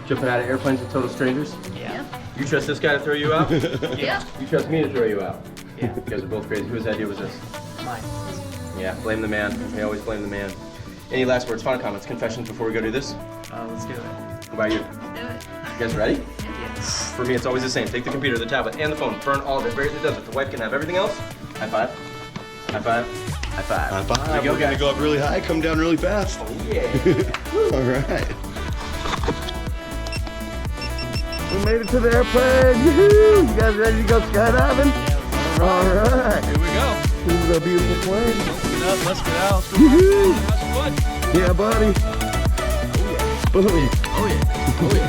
Jumping out of airplanes with total strangers? Yeah. You trust this guy to throw you out? Yeah. You trust me to throw you out? Yeah. You guys are both crazy. Whose idea was this? Mine. Yeah, blame the man. We always blame the man. Any last words, final comments, confessions before we go do this? Let's do it. What about you? Do it. You guys ready? Yes. For me, it's always the same. Take the computer, the tablet, and the phone. Burn all of it. Bury it in the desert. The wife can have everything else. High five. High five. High five. High five. There we go, We're gonna guys. go up really high, come down really fast. Oh, yeah. All right. We made it to the airplane. Yoo-hoo! You guys ready to go skydiving? All right. Here we go. This is a beautiful plane. Get up, let's get out. Woo-hoo! Have some fun. Yeah, buddy. Boom. Oh yeah. Oh yeah.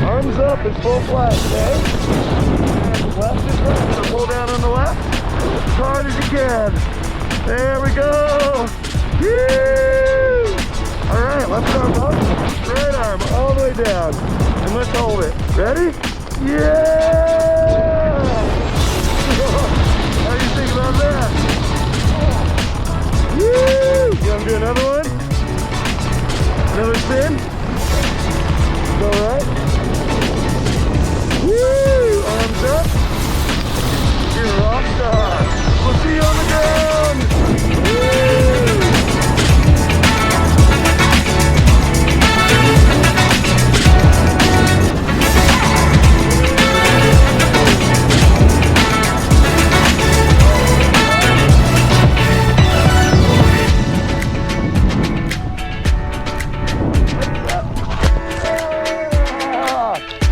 Arms up and full flag, okay? And left is right. So pull down on the left as hard as you can. There we go. Woo! All right, left arm up, right arm all the way down. And let's hold it. Ready? Yeah! How do you think about that? Woo! You want to do another one? Another spin? All right. Woo! Arms up. You're a rock star. We'll see you on the ground. Woo!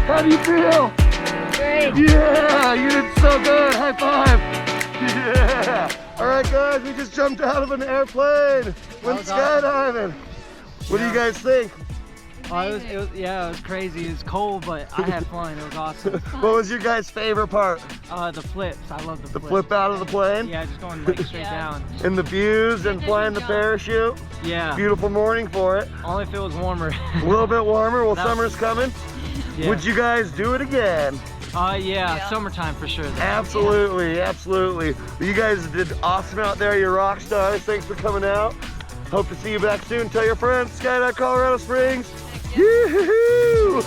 How do you feel? Great. Yeah, you did so good. High five. Yeah. All right, guys, we just jumped out of an airplane. Went skydiving. What do you guys think? It was crazy. It was cold, but I had fun. It was awesome. What was your guys' favorite part? The flips. I love the The flips. flip out of the plane? Yeah, just going like straight down. And the views and flying the parachute? Yeah. Beautiful morning for it. Only if it was warmer. A little bit warmer. Well, That- summer's coming. Yeah. Would you guys do it again? Yeah, summertime for sure. Though. Absolutely, absolutely. You guys did awesome out there. You're rock stars. Thanks for coming out. Hope to see you back soon. Tell your friends, Skydive Colorado Springs. Yoo-hoo!